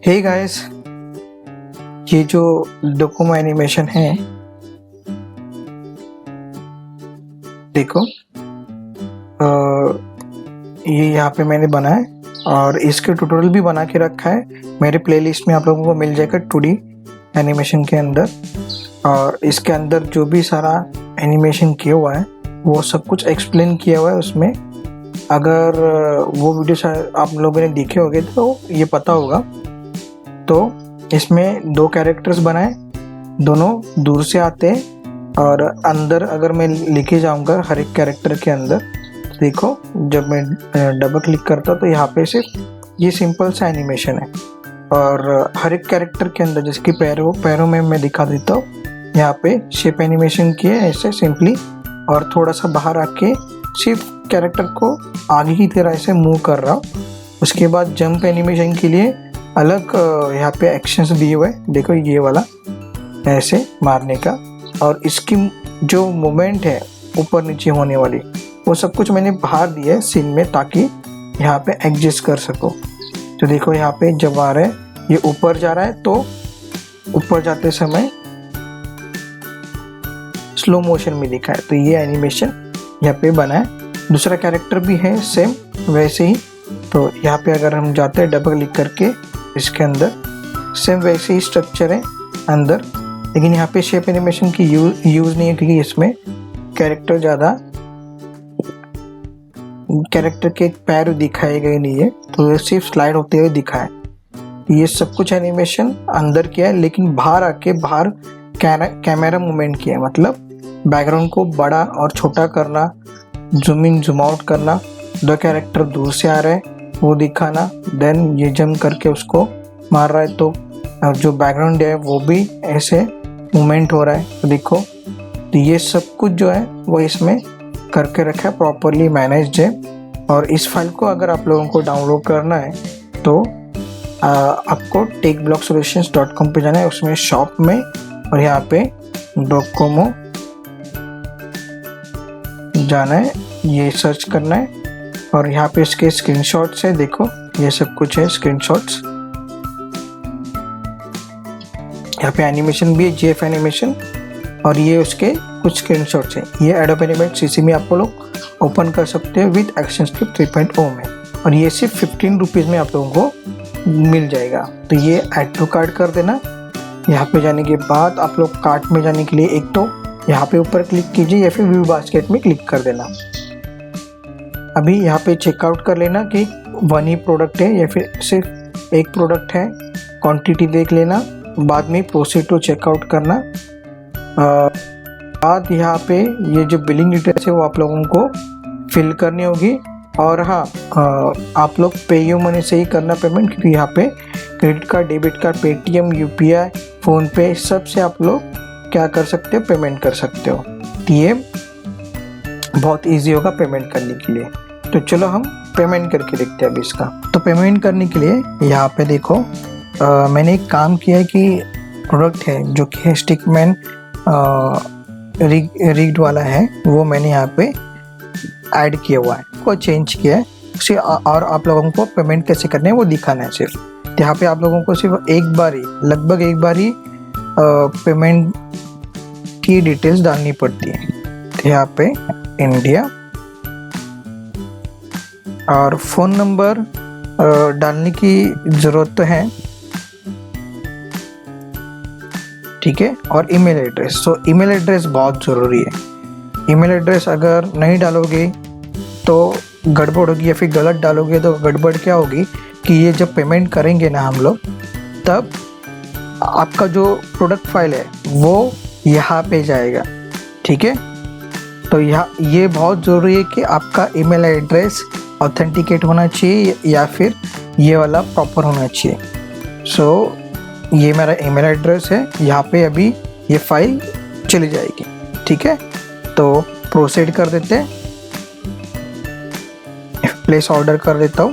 Hey guys, ये जो Docomo animation है देखो, ये यहाँ पे मैंने बनाया और इसके ट्यूटोरियल भी बना के रखा है। मेरे प्लेलिस्ट में आप लोगों को मिल जाएगा 2D एनिमेशन के अंदर। और इसके अंदर जो भी सारा एनिमेशन किया हुआ है वो सब कुछ एक्सप्लेन किया हुआ है उसमें। अगर वो वीडियो आप लोगों ने देखे होंगे तो ये पता होगा। तो इसमें 2 कैरेक्टर्स बनाए, दोनों दूर से आते हैं और अंदर अगर मैं लेके जाऊंगा हर एक कैरेक्टर के अंदर, देखो जब मैं डबल क्लिक करता तो यहाँ पे सिर्फ ये सिंपल सा एनिमेशन है। और हर एक कैरेक्टर के अंदर जैसे कि पैरों में मैं दिखा देता हूँ, यहाँ पे शेप एनिमेशन किए ऐसे सिंपली, और थोड़ा सा बाहर आके सिर्फ कैरेक्टर को आगे की तरह ऐसे मूव कर रहा हूँ। उसके बाद जंप एनिमेशन के लिए अलग यहाँ पे एक्शंस दिए हुए, देखो ये वाला ऐसे मारने का, और इसकी जो मूवमेंट है ऊपर नीचे होने वाली वो सब कुछ मैंने बाहर दिया है सीन में, ताकि यहाँ पे एडजस्ट कर सको। तो देखो यहाँ पे जब आ रहा है ये ऊपर जा रहा है तो ऊपर जाते समय स्लो मोशन में दिखा है, तो ये एनिमेशन यहाँ पे बना है। दूसरा कैरेक्टर भी है सेम वैसे ही। तो यहाँ पे अगर हम जाते हैं डबल क्लिक करके इसके अंदर, सेम वैसे ही स्ट्रक्चर है अंदर, लेकिन यहाँ पे शेप एनिमेशन की यूज़ नहीं है क्योंकि इसमें कैरेक्टर के पैर दिखाए गए नहीं है, तो ये सिर्फ स्लाइड होते हुए दिखा है। ये सब कुछ एनिमेशन अंदर किया है, लेकिन बाहर कैमरा मूवमेंट किया है, मतलब बैकग्राउंड को बड़ा और छोटा करना, जूम इन जूम आउट करना, 2 कैरेक्टर दूर से आ रहे हैं वो दिखाना, देन ये जंप करके उसको मार रहा है तो जो बैकग्राउंड है वो भी ऐसे मूवमेंट हो रहा है। तो देखो, तो ये सब कुछ जो है वो इसमें करके रखा है, प्रॉपरली मैनेज्ड है। और इस फाइल को अगर आप लोगों को डाउनलोड करना है तो आपको techblocksolutions.com पे जाना है, उसमें शॉप में, और यहाँ पे डोकोमो जाना है, ये सर्च करना है, और यहाँ पे इसके स्क्रीनशॉट्स है, देखो ये सब कुछ है स्क्रीनशॉट्स। यहाँ पे एनिमेशन भी है, GIF एनिमेशन, और ये उसके कुछ स्क्रीनशॉट्स हैं। ये एडोब एनिमेट CC में आप लोग ओपन कर सकते हो विद एक्शनस्क्रिप्ट 3.0 में, और ये सिर्फ 15 रुपीज़ में आप लोगों को मिल जाएगा। तो ये ऐड टू कार्ट कर देना। यहाँ पे जाने के बाद आप लोग कार्ट में जाने के लिए एक तो यहाँ पे ऊपर क्लिक कीजिए या फिर व्यू बास्केट में क्लिक कर देना। अभी यहाँ पे चेकआउट कर लेना कि 1 ही प्रोडक्ट है या फिर सिर्फ एक प्रोडक्ट है, क्वांटिटी देख लेना, बाद में प्रोसीड टू चेकआउट करना। बाद यहाँ पे ये जो बिलिंग डिटेल्स है वो आप लोगों को फिल करनी होगी। और हाँ, आप लोग पेयू मनी से ही करना पेमेंट, क्योंकि यहाँ पे credit card, debit card, Paytm, UPI, PhonePe सब से आप लोग क्या कर सकते हो, पेमेंट कर सकते हो। तो ये बहुत इजी होगा पेमेंट करने के लिए। तो चलो हम पेमेंट करके देखते हैं अभी इसका। तो पेमेंट करने के लिए यहाँ पे देखो, मैंने एक काम किया है कि प्रोडक्ट है जो कि स्टिकमैन रिग्ड वाला है, वो मैंने यहाँ पे ऐड किया हुआ है, को चेंज किया है उसे, और आप लोगों को पेमेंट कैसे करने है वो दिखाना है सिर्फ। यहाँ पे आप लोगों को सिर्फ लगभग एक बार ही पेमेंट की डिटेल्स डालनी पड़ती है। तो यहाँ पे इंडिया और फ़ोन नंबर डालने की ज़रूरत तो है, ठीक है, और ईमेल एड्रेस। तो ईमेल एड्रेस बहुत ज़रूरी है। ईमेल एड्रेस अगर नहीं डालोगे तो गड़बड़ होगी, या फिर गलत डालोगे तो गड़बड़ क्या होगी कि ये जब पेमेंट करेंगे ना हम लोग, तब आपका जो प्रोडक्ट फाइल है वो यहाँ पे जाएगा, ठीक है। तो ये बहुत ज़रूरी है कि आपका ईमेल एड्रेस ऑथेंटिकेट होना चाहिए या फिर ये वाला प्रॉपर होना चाहिए। सो ये मेरा ईमेल एड्रेस है, यहाँ पे अभी ये फाइल चली जाएगी, ठीक है। तो प्रोसीड कर देते हैं, प्लेस ऑर्डर कर देता हूँ।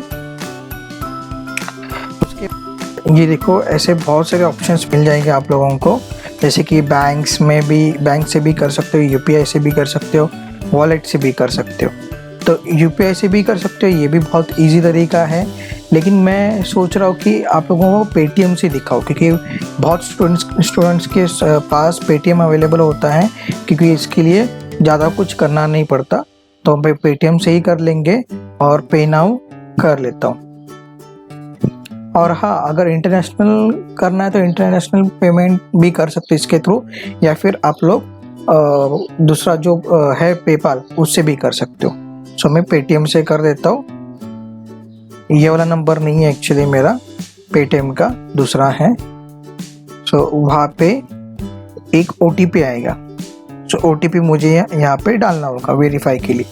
उसके ये देखो ऐसे बहुत सारे ऑप्शंस मिल जाएंगे आप लोगों को, जैसे कि बैंक से भी कर सकते हो, UPI से भी कर सकते हो, वॉलेट से भी कर सकते हो। तो UPI से भी कर सकते हो, ये भी बहुत इजी तरीका है। लेकिन मैं सोच रहा हूँ कि आप लोगों को पेटीएम से दिखाओ, क्योंकि बहुत स्टूडेंट्स के पास पेटीएम अवेलेबल होता है, क्योंकि इसके लिए ज़्यादा कुछ करना नहीं पड़ता। तो हम पेटीएम से ही कर लेंगे और पे नाउ कर लेता हूँ। और हाँ, अगर इंटरनेशनल करना है तो इंटरनेशनल पेमेंट भी कर सकते इसके थ्रू, या फिर आप लोग दूसरा जो है पेपाल, उससे भी कर सकते हो। सो मैं पेटीएम से कर देता हूँ। ये वाला नंबर नहीं है एक्चुअली मेरा, पेटीएम का दूसरा है। सो वहाँ पे एक OTP आएगा। सो OTP मुझे यहाँ पे डालना होगा वेरीफाई के लिए।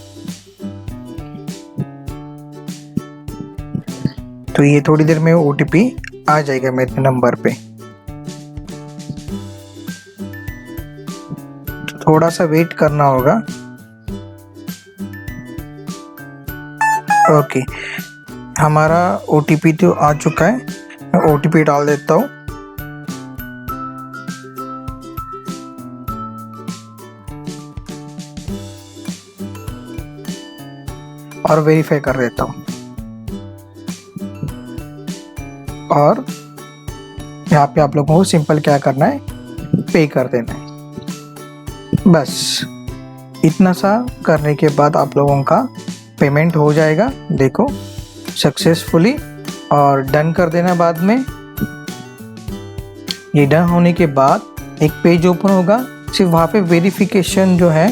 तो ये थोड़ी देर में OTP आ जाएगा मेरे नंबर पे। थोड़ा सा वेट करना होगा। ओके, हमारा OTP तो आ चुका है। मैं OTP डाल देता हूँ। और वेरीफाई कर देता हूँ। और यहाँ पे आप लोगों को सिंपल क्या करना है, पे कर देना है। बस इतना सा करने के बाद आप लोगों का पेमेंट हो जाएगा, देखो सक्सेसफुली। और डन कर देना बाद में। ये डन होने के बाद एक पेज ओपन होगा। सिर्फ वहाँ पे वेरिफिकेशन जो है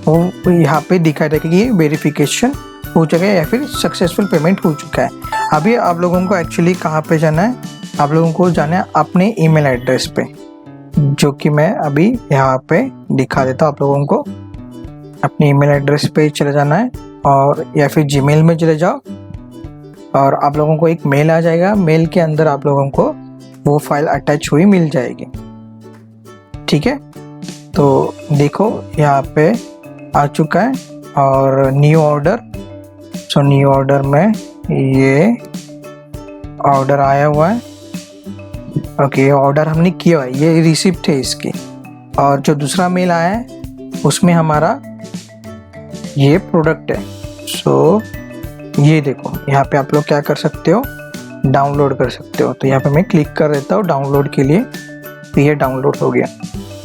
वो यहाँ पे दिखाई देगा कि ये वेरिफिकेशन हो चुका है या फिर सक्सेसफुल पेमेंट हो चुका है। अभी आप लोगों को एक्चुअली कहाँ पे जाना है, आप लोगों को जाना है अपने ईमेल एड्रेस पे, जो कि मैं अभी यहाँ पे दिखा देता हूँ आप लोगों को। अपने ईमेल एड्रेस पे चले जाना है और या फिर जीमेल में चले जाओ और आप लोगों को एक मेल आ जाएगा। मेल के अंदर आप लोगों को वो फाइल अटैच हुई मिल जाएगी। ठीक है, तो देखो यहाँ पे आ चुका है और new order. So new order में ये ऑर्डर आया हुआ है। ओके, ऑर्डर हमने किया है, ये रिसिप्ट है इसकी। और जो दूसरा मेल आया है उसमें हमारा ये प्रोडक्ट है। सो ये देखो, यहाँ पे आप लोग क्या कर सकते हो, डाउनलोड कर सकते हो। तो यहाँ पे मैं क्लिक कर देता हूँ डाउनलोड के लिए। तो ये डाउनलोड हो गया।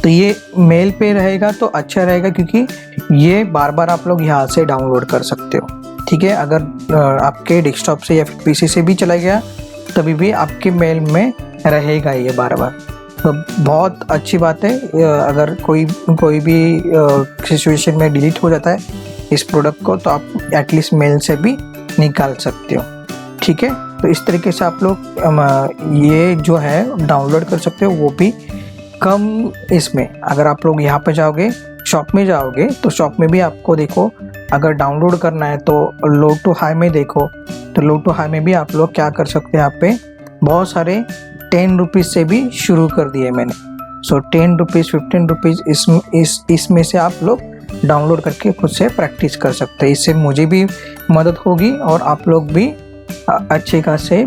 तो ये मेल पे रहेगा तो अच्छा रहेगा, क्योंकि ये बार बार आप लोग यहाँ से डाउनलोड कर सकते हो। ठीक है, अगर आपके डेस्कटॉप से या फिर PC से भी चला गया तभी भी आपके मेल में रहेगा ये बार बार। तो बहुत अच्छी बात है। अगर कोई भी सिचुएशन में डिलीट हो जाता है इस प्रोडक्ट को, तो आप एटलीस्ट मेल से भी निकाल सकते हो। ठीक है, तो इस तरीके से आप लोग ये जो है डाउनलोड कर सकते हो, वो भी कम इसमें। अगर आप लोग यहाँ पे जाओगे, शॉप में जाओगे, तो शॉप में भी आपको देखो, अगर डाउनलोड करना है तो लो टू हाई में देखो। तो लो टू हाई में भी आप लोग क्या कर सकते हैं, यहाँ पे बहुत सारे 10 रुपीज़ से भी शुरू कर दिए मैंने। सो 10 रुपीज़, 15 रुपीज़ इसमें से आप लोग डाउनलोड करके खुद से प्रैक्टिस कर सकते हैं। इससे मुझे भी मदद होगी और आप लोग भी अच्छे खासे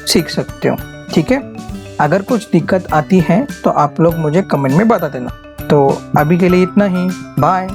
सीख सकते हो। ठीक है, अगर कुछ दिक्कत आती है तो आप लोग मुझे कमेंट में बता देना। तो अभी के लिए इतना ही, बाय।